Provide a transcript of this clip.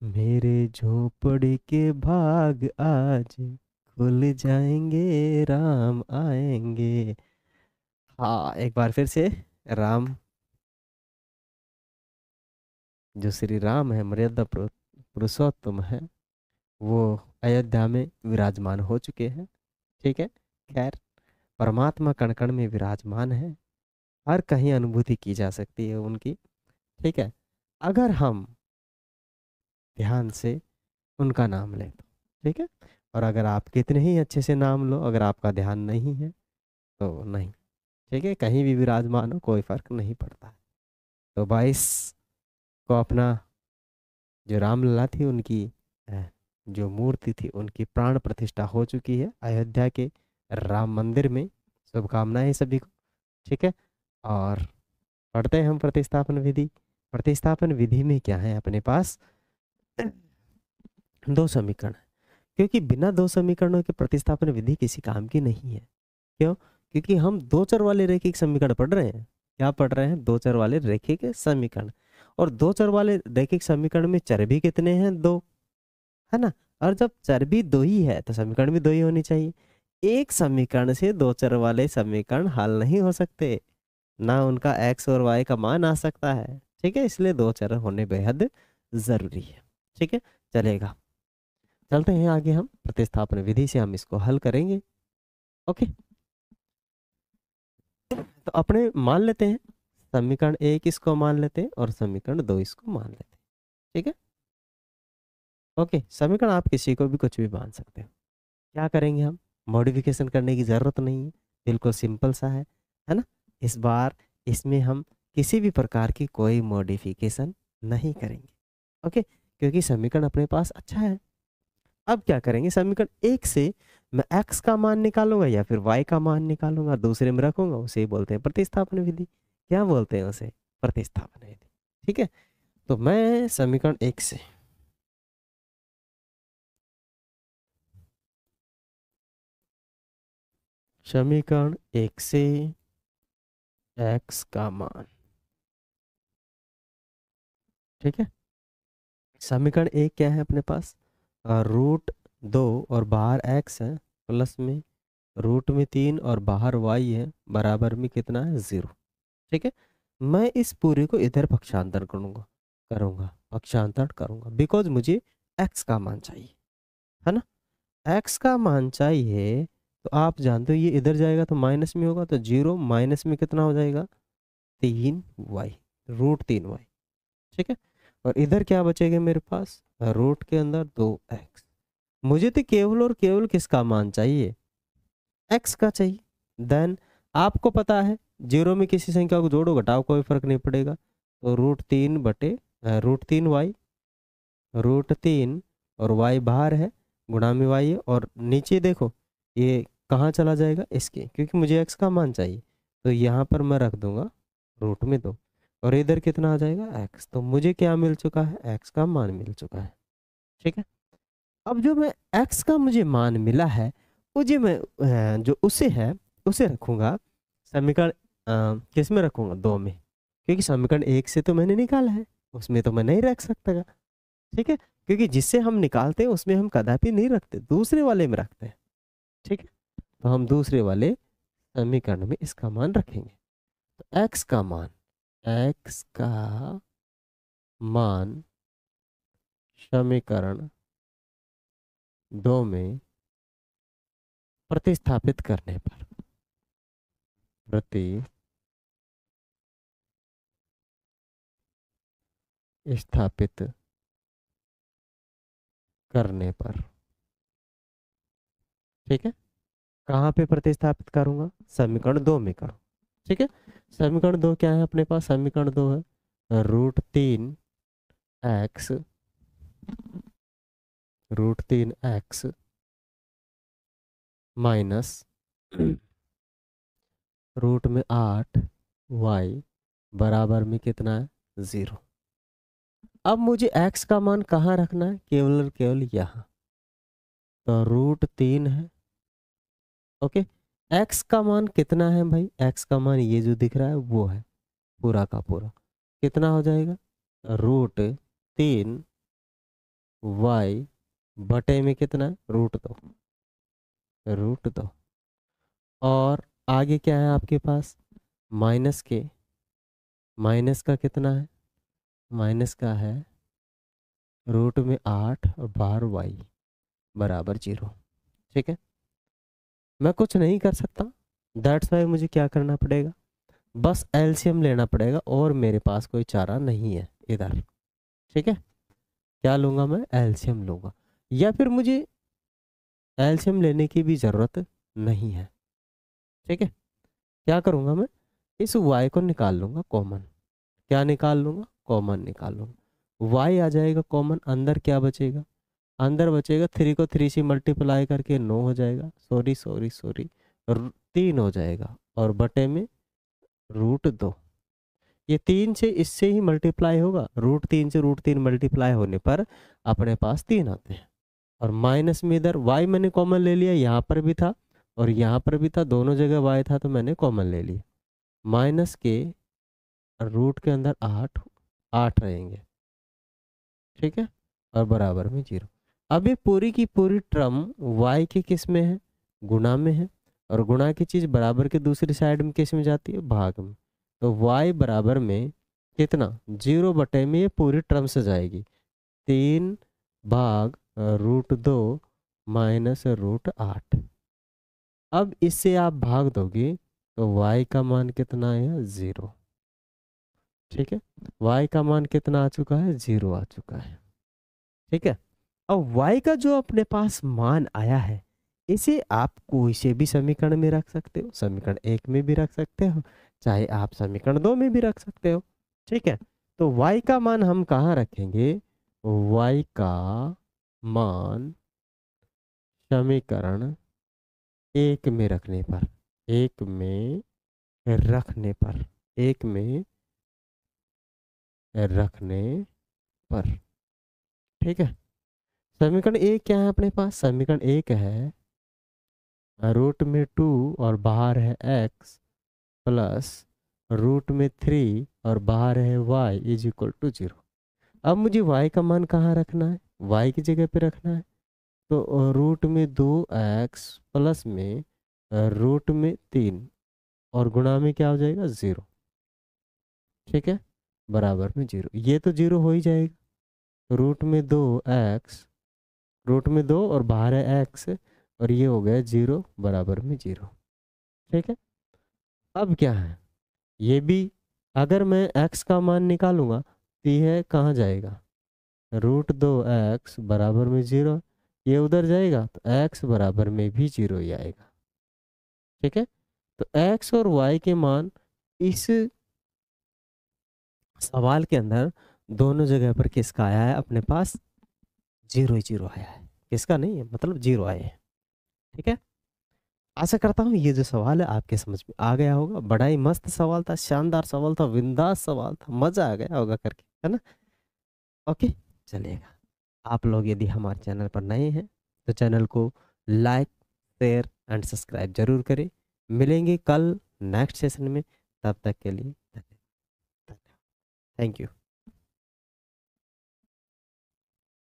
मेरे झोपड़ी के भाग आज खुल जाएंगे, राम आएंगे। हाँ, एक बार फिर से। राम, जो श्री राम है, मर्यादा पुरुषोत्तम है, वो अयोध्या में विराजमान हो चुके हैं। ठीक है। खैर, परमात्मा कण कण में विराजमान है, हर कहीं अनुभूति की जा सकती है उनकी। ठीक है। अगर हम ध्यान से उनका नाम लें तो। ठीक है। और अगर आप कितने ही अच्छे से नाम लो, अगर आपका ध्यान नहीं है तो नहीं। ठीक है, कहीं भी विराजमान हो कोई फर्क नहीं पड़ता है। तो 22 को अपना जो रामलला थी उनकी, अ, जो मूर्ति थी उनकी प्राण प्रतिष्ठा हो चुकी है अयोध्या के राम मंदिर में। शुभकामनाएं सभी को। ठीक है। और पढ़ते हैं हम प्रतिस्थापन विधि। प्रतिस्थापन विधि में क्या है अपने पास? दो समीकरण है, क्योंकि बिना दो समीकरणों के प्रतिस्थापन विधि किसी काम की नहीं है। क्यों? क्योंकि हम दो चर वाले रैखिक समीकरण पढ़ रहे हैं। क्या पढ़ रहे हैं? दो चर वाले रैखिक समीकरण। और दो चर वाले रैखिक समीकरण में चर भी कितने हैं? दो, है ना। और जब चर भी दो ही है तो समीकरण भी दो ही होनी चाहिए। एक समीकरण से दो चर वाले समीकरण हल नहीं हो सकते, ना उनका एक्स और वाई का मान आ सकता है। ठीक है, इसलिए दो चर होने बेहद जरूरी है। ठीक है, चलेगा। चलते हैं आगे, हम प्रतिस्थापन विधि से हम इसको हल करेंगे। ओके। तो अपने मान लेते हैं, समीकरण एक इसको मान लेते हैं और समीकरण दो इसको मान लेते हैं। ठीक है। ओके, समीकरण आप किसी को भी कुछ भी मान सकते हो। क्या करेंगे हम? मॉडिफिकेशन करने की ज़रूरत नहीं है, बिल्कुल सिंपल सा है ना। इस बार इसमें हम किसी भी प्रकार की कोई मॉडिफिकेशन नहीं करेंगे। ओके, क्योंकि समीकरण अपने पास अच्छा है। अब क्या करेंगे? समीकरण एक से मैं x का मान निकालूंगा या फिर y का मान निकालूंगा, दूसरे में रखूंगा, उसे ही बोलते हैं प्रतिस्थापन विधि। क्या बोलते हैं उसे? प्रतिस्थापन विधि। ठीक है। तो मैं समीकरण एक से समीकरण एक से x का मान, ठीक है। समीकरण एक क्या है अपने पास? रूट दो और बाहर x है, प्लस में रूट में तीन और बाहर y है, बराबर में कितना है? जीरो। ठीक है। मैं इस पूरे को इधर पक्षांतर करूंगा, पक्षांतर करूंगा, बिकॉज मुझे x का मान चाहिए, है ना। x का मान चाहिए तो आप जानते हो ये इधर जाएगा तो माइनस में होगा, तो जीरो माइनस में कितना हो जाएगा? 3y, root 3y। ठीक है। और इधर क्या बचेगा मेरे पास? रूट के अंदर 2x। मुझे तो केवल और केवल किसका मान चाहिए? x का चाहिए। देन आपको पता है, जीरो में किसी संख्या को जोड़ो घटाओ कोई फर्क नहीं पड़ेगा, तो रूट तीन बटे रूट तीन वाई, रूट तीन और y बाहर है, गुणा में y है, और नीचे देखो ये कहाँ चला जाएगा? इसके, क्योंकि मुझे x का मान चाहिए, तो यहाँ पर मैं रख दूंगा रूट में दो, और इधर कितना आ जाएगा? x। तो मुझे क्या मिल चुका है? x का मान मिल चुका है। ठीक है। अब जो मैं x का मुझे मान मिला है, मुझे मैं जो उसे है उसे रखूंगा समीकरण किस में रखूंगा? दो में, क्योंकि समीकरण एक से तो मैंने निकाला है, उसमें तो मैं नहीं रख सकता। ठीक है, क्योंकि जिससे हम निकालते हैं उसमें हम कदापि नहीं रखते, दूसरे वाले में रखते हैं। ठीक है। तो हम दूसरे वाले समीकरण में इसका मान रखेंगे। तो x का मान समीकरण दो में प्रतिस्थापित करने पर, प्रतिस्थापित करने पर, ठीक है। कहाँ पे प्रतिस्थापित करूंगा? समीकरण दो में करूँ। ठीक है। समीकरण दो क्या है अपने पास? समीकरण दो है एक्स रूट तीन एक्स माइनस रूट में 8y बराबर में कितना है? जीरो। अब मुझे x का मान कहाँ रखना है? केवल और केवल यहाँ, तो रूट तीन है। ओके। x का मान कितना है भाई? x का मान ये जो दिख रहा है वो है, पूरा का पूरा कितना हो जाएगा? रूट तीन वाई बटे में कितना है, √2, √2। और आगे क्या है आपके पास, माइनस के, माइनस का कितना है, माइनस का है √8 और बाहर वाई बराबर 0। ठीक है, मैं कुछ नहीं कर सकता, दैट्स वाई मुझे क्या करना पड़ेगा, बस एलसीएम लेना पड़ेगा, और मेरे पास कोई चारा नहीं है इधर। ठीक है, क्या लूँगा मैं, एलसीएम लूँगा, या फिर मुझे एलसीएम लेने की भी ज़रूरत नहीं है। ठीक है, क्या करूँगा मैं, इस y को निकाल लूँगा कॉमन। क्या निकाल लूँगा, कॉमन निकाल लूँगा, y आ जाएगा कॉमन, अंदर क्या बचेगा, अंदर बचेगा 3 को 3 से मल्टीप्लाई करके 9 हो जाएगा, सॉरी सॉरी सॉरी 3 हो जाएगा, और बटे में √2। ये 3 से इससे ही मल्टीप्लाई होगा, √3 से √3 मल्टीप्लाई होने पर अपने पास 3 आते हैं। और माइनस में इधर y मैंने कॉमन ले लिया, यहाँ पर भी था और यहाँ पर भी था, दोनों जगह y था तो मैंने कॉमन ले लिया। माइनस के रूट के अंदर 8 रहेंगे। ठीक है, और बराबर में 0। अब ये पूरी की पूरी टर्म y के किस में है, गुणा में है, और गुणा की चीज़ बराबर के दूसरी साइड में किस में जाती है, भाग में। तो y बराबर में कितना, 0 बटे में ये पूरी टर्म से जाएगी, 3 भाग √2 माइनस √8। अब इससे आप भाग दोगे तो y का मान कितना है, 0। ठीक है, y का मान कितना आ चुका है, 0 आ चुका है। ठीक है, अब y का जो अपने पास मान आया है, इसे आप कोई से भी समीकरण में रख सकते हो, समीकरण 1 में भी रख सकते हो, चाहे आप समीकरण 2 में भी रख सकते हो। ठीक है, तो y का मान हम कहाँ रखेंगे, y का मान समीकरण 1 में रखने पर, 1 में रखने पर, 1 में रखने पर। ठीक है, समीकरण 1 क्या है अपने पास, समीकरण 1 है रूट में 2 और बाहर है x प्लस रूट में 3 और बाहर है y इज इक्वल टू 0। अब मुझे y का मान कहाँ रखना है, y की जगह पे रखना है, तो रूट में 2x प्लस में रूट में 3 और गुणा में क्या हो जाएगा, 0। ठीक है, बराबर में 0, ये तो 0 हो ही जाएगा, रूट में 2x, रूट में 2 और बाहर है x, और ये हो गया 0 बराबर में 0। ठीक है, अब क्या है, ये भी अगर मैं x का मान निकालूंगा तो यह कहाँ जाएगा, √2x बराबर में 0, ये उधर जाएगा तो x बराबर में भी 0 ही आएगा। ठीक है, तो x और y के मान इस सवाल के अंदर दोनों जगह पर किसका आया है, अपने पास 0 ही 0 आया है, किसका नहीं है, मतलब 0 आए हैं। ठीक है, आशा करता हूँ ये जो सवाल है आपके समझ में आ गया होगा, बड़ा ही मस्त सवाल था, शानदार सवाल था, बिंदास सवाल था, मजा आ गया होगा करके, है ना। ओके, चलेगा। आप लोग यदि हमारे चैनल पर नए हैं तो चैनल को लाइक, शेयर एंड सब्सक्राइब जरूर करें। मिलेंगे कल नेक्स्ट सेशन में, तब तक के लिए धन्यवाद। Thank you.